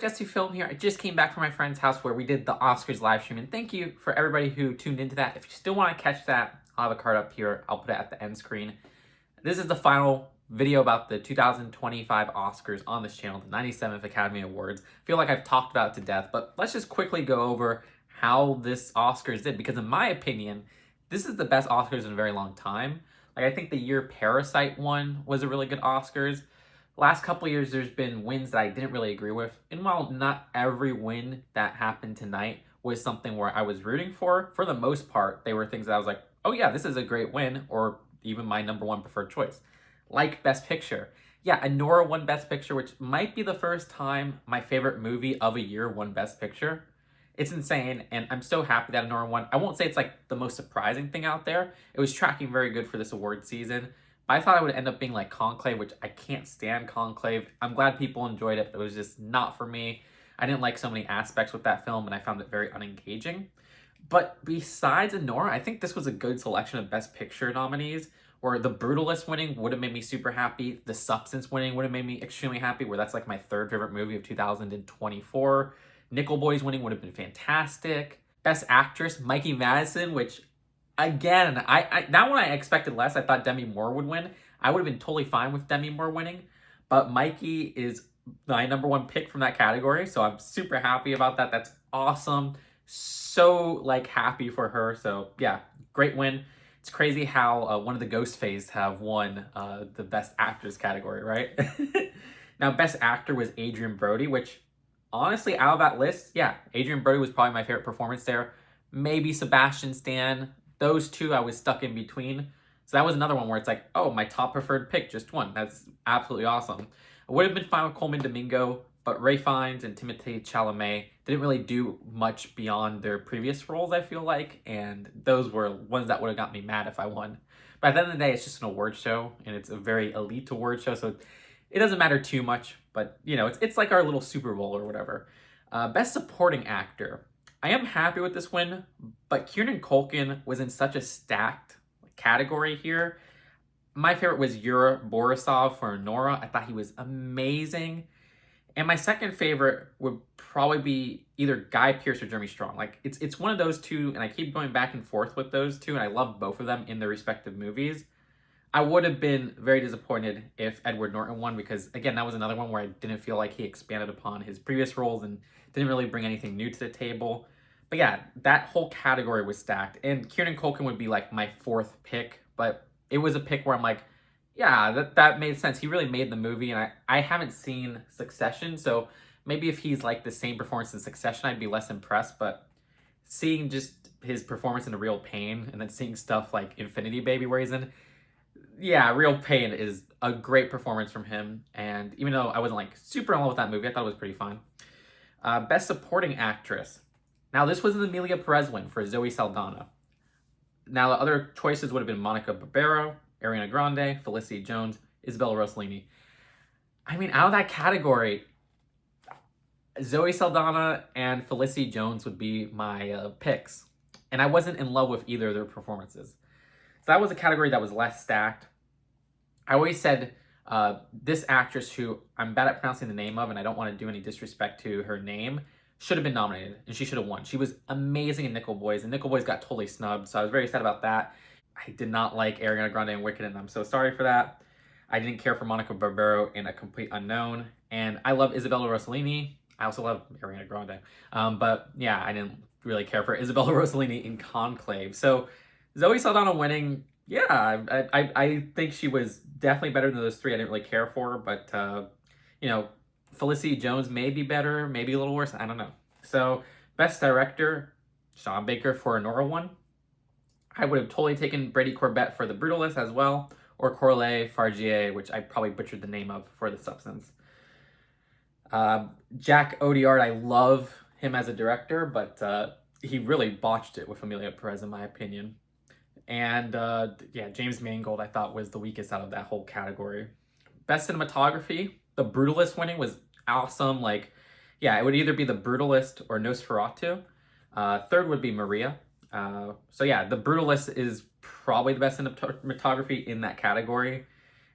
Jesse Film here. I just came back from my friend's house where we did the Oscars live stream, and thank you for everybody who tuned into that. If you still want to catch that, I'll have a card up here. I'll put it at the end screen. This is the final video about the 2025 Oscars on this channel, the 97th Academy Awards. I feel like I've talked about it to death, but let's just quickly go over how this Oscars did, because in my opinion, this is the best Oscars in a very long time. Like, I think the year Parasite won was a really good Oscars. Last couple of years, there's been wins that I didn't really agree with. And while not every win that happened tonight was something where I was rooting for the most part, they were things that I was like, oh yeah, this is a great win, or even my number one preferred choice. Like Best Picture. Yeah, Anora won Best Picture, which might be the first time my favorite movie of a year won Best Picture. It's insane, and I'm so happy that Anora won. I won't say it's like the most surprising thing out there. It was tracking very good for this award season. I thought it would end up being like Conclave, which I can't stand Conclave. I'm glad people enjoyed it, but it was just not for me. I didn't like so many aspects with that film, and I found it very unengaging. But besides Anora, I think this was a good selection of Best Picture nominees, where The Brutalist winning would have made me super happy. The Substance winning would have made me extremely happy, where that's like my third favorite movie of 2024. Nickel Boys winning would have been fantastic. Best Actress, Mikey Madison, which again, I that one I expected less. I thought Demi Moore would win. I would have been totally fine with Demi Moore winning, but Mikey is my number one pick from that category, so I'm super happy about that. That's awesome. So like happy for her. So yeah, great win. It's crazy how one of the Ghost Phase have won the Best Actress category, right? Now, Best Actor was Adrien Brody, which honestly, out of that list, yeah, Adrien Brody was probably my favorite performance there. Maybe Sebastian Stan. Those two I was stuck in between. So that was another one where it's like, oh, my top preferred pick just won. That's absolutely awesome. I would have been fine with Coleman Domingo, but Ray Fiennes and Timothée Chalamet didn't really do much beyond their previous roles, I feel like, and those were ones that would have got me mad if I won. But at the end of the day, it's just an award show, and it's a very elite award show, so it doesn't matter too much, but, you know, it's like our little Super Bowl or whatever. Best Supporting Actor. I am happy with this win, but Kieran Culkin was in such a stacked category here. My favorite was Yura Borisov for Nora. I thought he was amazing. And my second favorite would probably be either Guy Pearce or Jeremy Strong. Like, it's one of those two, and I keep going back and forth with those two, and I love both of them in their respective movies. I would have been very disappointed if Edward Norton won, because, again, that was another one where I didn't feel like he expanded upon his previous roles and didn't really bring anything new to the table. But yeah, that whole category was stacked. And Kieran Culkin would be like my fourth pick, but it was a pick where I'm like, yeah, that made sense. He really made the movie, and I haven't seen Succession, so maybe if he's like the same performance in Succession, I'd be less impressed. But seeing just his performance in Real Pain, and then seeing stuff like Infinity Baby where he's in, yeah, Real Pain is a great performance from him. And even though I wasn't like super in love with that movie, I thought it was pretty fun. Best Supporting Actress. Now, this was an Emilia Perez win for Zoe Saldana. Now, the other choices would have been Monica Barbero, Ariana Grande, Felicity Jones, Isabella Rossellini. I mean, out of that category, Zoe Saldana and Felicity Jones would be my picks. And I wasn't in love with either of their performances. So that was a category that was less stacked. I always said this actress, who I'm bad at pronouncing the name of, and I don't want to do any disrespect to her name, should have been nominated, and she should have won. She was amazing in Nickel Boys, and Nickel Boys got totally snubbed, so I was very sad about that. I did not like Ariana Grande and Wicked, and I'm so sorry for that. I didn't care for Monica Barbero in A Complete Unknown, and I love Isabella Rossellini. I also love Ariana Grande. But yeah, I didn't really care for Isabella Rossellini in Conclave. So Zoe Saldana winning, yeah, I think she was definitely better than those three. I didn't really care for her, but, you know, Felicity Jones may be better, maybe a little worse. I don't know. So, Best Director, Sean Baker for Anora won. I would have totally taken Brady Corbett for The Brutalist as well, or Corley Fargier, which I probably butchered the name of, for The Substance. Jack Odiard, I love him as a director, but he really botched it with Emilia Perez, in my opinion. And yeah, James Mangold, I thought, was the weakest out of that whole category. Best Cinematography, The Brutalist winning was awesome. Like, yeah, it would either be The Brutalist or Nosferatu. Third would be Maria. So yeah, The Brutalist is probably the best cinematography in that category.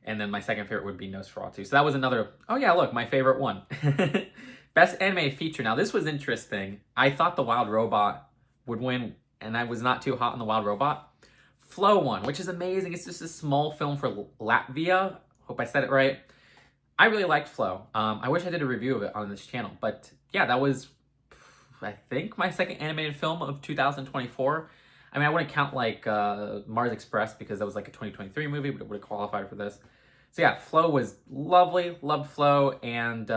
And then my second favorite would be Nosferatu. So that was another, oh yeah, look, my favorite one. Best animated feature. Now, this was interesting. I thought The Wild Robot would win, and I was not too hot on The Wild Robot. Flow won, which is amazing. It's just a small film for Latvia. Hope I said it right. I really liked Flow. I wish I did a review of it on this channel, but yeah, that was, I think, my second animated film of 2024. I mean, I wouldn't count like Mars Express because that was like a 2023 movie, but it would have qualified for this. So yeah, Flow was lovely, loved Flow, and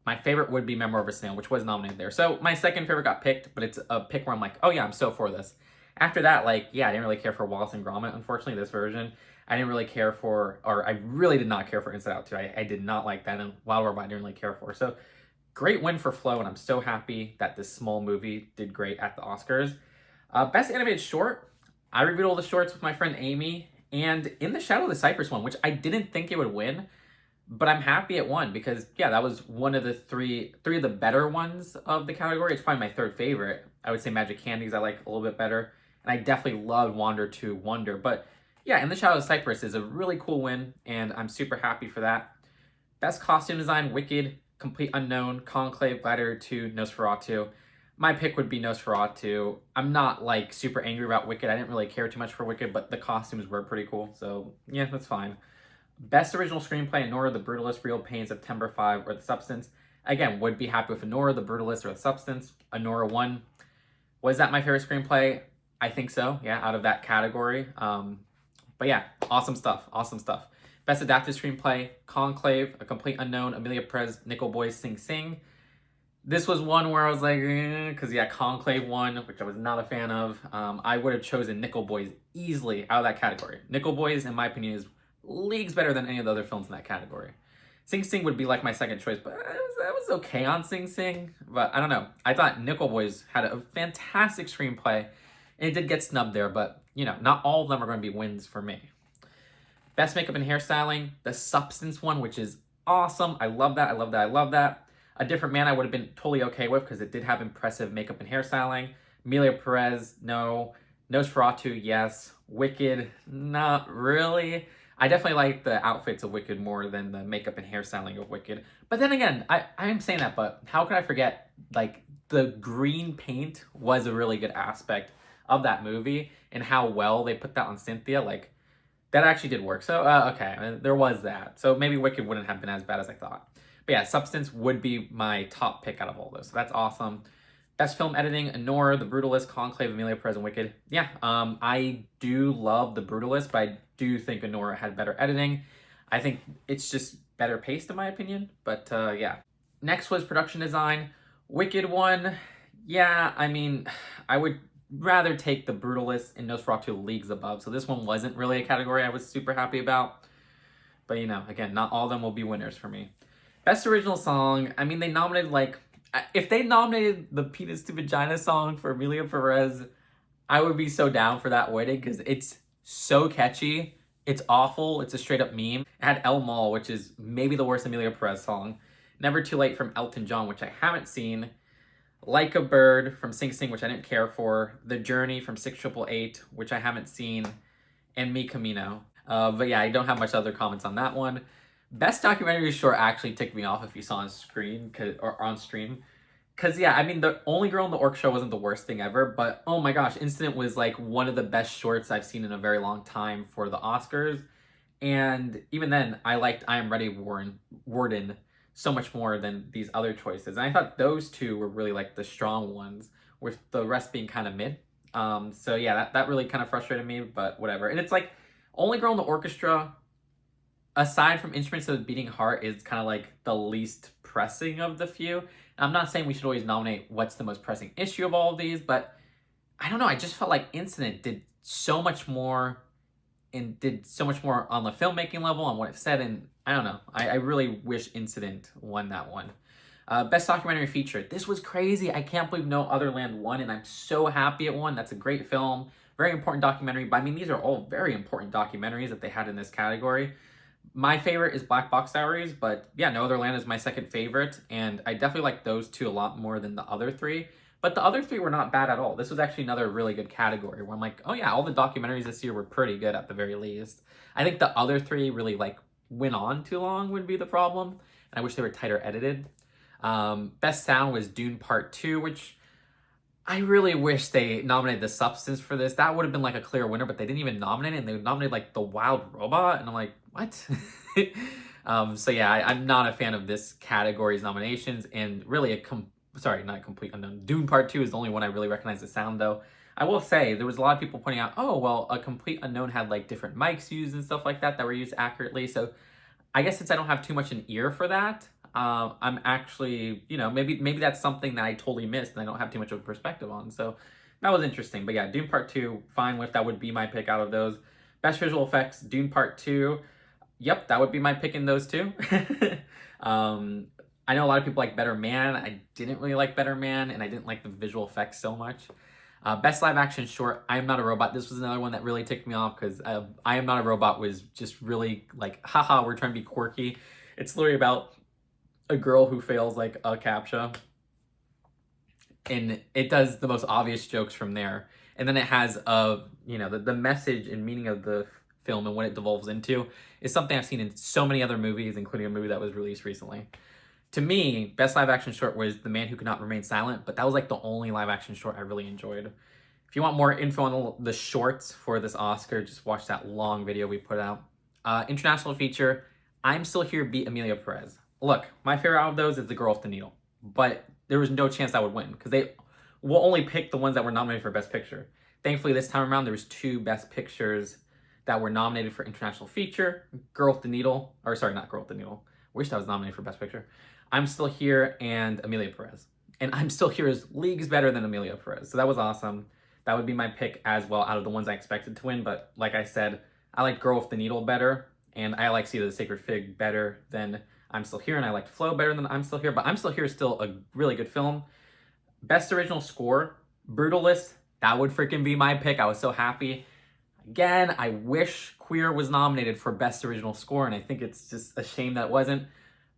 my favorite would be Memoir of a Snail, which was nominated there. So my second favorite got picked, but it's a pick where I'm like, oh yeah, I'm so for this. After that, like, yeah, I didn't really care for Wallace and Gromit, unfortunately, this version. I didn't really care for, or I really did not care for Inside Out 2. I did not like that, and Wild Robot I didn't really care for. So great win for Flow, and I'm so happy that this small movie did great at the Oscars. Best animated short, I reviewed all the shorts with my friend Amy, and In the Shadow of the Cypress one, which I didn't think it would win, but I'm happy it won because, yeah, that was one of the three of the better ones of the category. It's probably my third favorite. I would say Magic Candies I like a little bit better, and I definitely loved Wander to Wonder, but yeah, In the Shadow of the Cypress is a really cool win, and I'm super happy for that. Best costume design, Wicked, Complete Unknown, Conclave, Gladiator 2, Nosferatu. My pick would be Nosferatu. I'm not like super angry about Wicked. I didn't really care too much for Wicked, but the costumes were pretty cool. So yeah, that's fine. Best original screenplay, Anora, The Brutalist, Real Pain, September 5, or The Substance. Again, would be happy with Anora, The Brutalist, or The Substance. Anora won. Was that my favorite screenplay? I think so, yeah, out of that category. But yeah, awesome stuff, awesome stuff. Best adapted screenplay, Conclave, A Complete Unknown, Amelia Perez, Nickel Boys, Sing Sing. This was one where I was like, because yeah, Conclave won, which I was not a fan of. I would have chosen Nickel Boys easily out of that category. Nickel Boys, in my opinion, is leagues better than any of the other films in that category. Sing Sing would be like my second choice, but that was okay on Sing Sing. But I don't know. I thought Nickel Boys had a fantastic screenplay, and it did get snubbed there, but you know, not all of them are going to be wins for me. Best makeup and hairstyling, The Substance one, which is awesome. I love that. I love that. I love that. A Different Man I would have been totally okay with because it did have impressive makeup and hairstyling. Amelia Perez, no. Nosferatu, yes. Wicked, not really. I definitely like the outfits of Wicked more than the makeup and hairstyling of Wicked. But then again, I am saying that, but how could I forget, like, the green paint was a really good aspect of that movie and how well they put that on Cynthia. Like, that actually did work. So, okay, there was that. So maybe Wicked wouldn't have been as bad as I thought. But yeah, Substance would be my top pick out of all those. So that's awesome. Best film editing, Anora, The Brutalist, Conclave, Amelia Perez, and Wicked. Yeah, I do love The Brutalist, but I do think Anora had better editing. I think it's just better paced in my opinion, but yeah. Next was production design. Wicked won. Yeah, I mean, I would rather take The Brutalist and Nosferatu leagues above, so this one wasn't really a category I was super happy about. But you know, again, not all of them will be winners for me. Best original song, I mean, they nominated like, if they nominated the Penis to Vagina song for Amelia Perez, I would be so down for that winning because it's so catchy. It's awful. It's a straight up meme. It had El Mal, which is maybe the worst Amelia Perez song. Never Too Late from Elton John, which I haven't seen. Like a Bird from Sing Sing, which I didn't care for. The Journey from 6888, which I haven't seen. And Mi Camino. But yeah, I don't have much other comments on that one. Best documentary short actually ticked me off if you saw on screen or on stream. Because, yeah, I mean, The Only Girl in the Orc Show wasn't the worst thing ever, but oh my gosh, Incident was like one of the best shorts I've seen in a very long time for the Oscars. And even then, I liked I Am Ready Warden so much more than these other choices. And I thought those two were really like the strong ones, with the rest being kind of mid. So yeah, that really kind of frustrated me, but whatever. And it's like, Only Girl in the Orchestra, aside from Instruments of the Beating Heart, is kind of like the least pressing of the few. And I'm not saying we should always nominate what's the most pressing issue of all of these, but I don't know. I just felt like Incident did so much more and did so much more on the filmmaking level, on what it said, and I don't know. I really wish Incident won that one. Best documentary feature. This was crazy. I can't believe No Other Land won, and I'm so happy it won. That's a great film. Very important documentary. But I mean, these are all very important documentaries that they had in this category. My favorite is Black Box Diaries, but yeah, No Other Land is my second favorite, and I definitely like those two a lot more than the other three. But the other three were not bad at all. This was actually another really good category where I'm like, oh yeah, all the documentaries this year were pretty good at the very least. I think the other three really like went on too long would be the problem, and I wish they were tighter edited. Best Sound was Dune Part 2, which I really wish they nominated The Substance for this. That would have been like a clear winner, but they didn't even nominate it, and they nominated like The Wild Robot, and I'm like, what? So yeah, I'm not a fan of this category's nominations, and really sorry, not a complete unknown. Dune Part 2 is the only one I really recognize the sound, though. I will say, there was a lot of people pointing out, oh, well, a complete unknown had like different mics used and stuff like that were used accurately, so I guess since I don't have too much an ear for that, I'm actually, maybe that's something that I totally missed and I don't have too much of a perspective on. So that was interesting. But yeah, Dune Part 2, fine with, that would be my pick out of those. Best visual effects, Dune Part 2. Yep, that would be my pick in those two. I know a lot of people like Better Man. I didn't really like Better Man, and I didn't like the visual effects so much. Best live action short, I Am Not a Robot. This was another one that really ticked me off because I Am Not a Robot was just really like, haha, we're trying to be quirky. It's literally about a girl who fails like a CAPTCHA, and it does the most obvious jokes from there. And then it has the message and meaning of the film and what it devolves into is something I've seen in so many other movies, including a movie that was released recently. To me, best live action short was The Man Who Could Not Remain Silent, but that was like the only live action short I really enjoyed. If you want more info on the shorts for this Oscar, just watch that long video we put out. International feature, I'm Still Here beat Emilia Perez. Look, my favorite out of those is The Girl with the Needle, but there was no chance that would win because they will only pick the ones that were nominated for Best Picture. Thankfully, this time around, there was 2 Best Pictures that were nominated for International Feature. Girl with the Needle, or sorry, not Girl with the Needle. Wish that was nominated for Best Picture. I'm Still Here and Emilia Perez. And I'm Still Here is leagues better than Emilia Perez. So that was awesome. That would be my pick as well out of the ones I expected to win. But like I said, I like Girl with the Needle better. And I like Seed of the Sacred Fig better than I'm Still Here. And I liked Flow better than I'm Still Here. But I'm Still Here is still a really good film. Best Original Score, Brutalist. That would freaking be my pick. I was so happy. Again, I wish Queer was nominated for Best Original Score. And I think it's just a shame that it wasn't.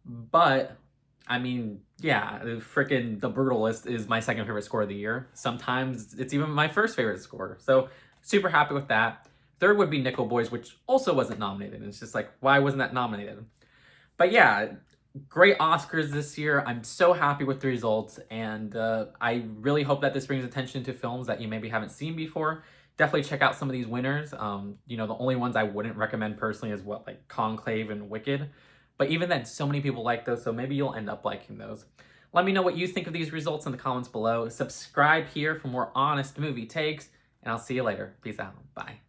But I mean, yeah, The Brutalist is my second favorite score of the year. Sometimes it's even my first favorite score. So super happy with that. Third would be Nickel Boys, which also wasn't nominated. It's just like, why wasn't that nominated? But yeah, great Oscars this year. I'm so happy with the results. And I really hope that this brings attention to films that you maybe haven't seen before. Definitely check out some of these winners. The only ones I wouldn't recommend personally is like Conclave and Wicked. But even then, so many people like those, so maybe you'll end up liking those. Let me know what you think of these results in the comments below. Subscribe here for more honest movie takes, and I'll see you later. Peace out. Bye.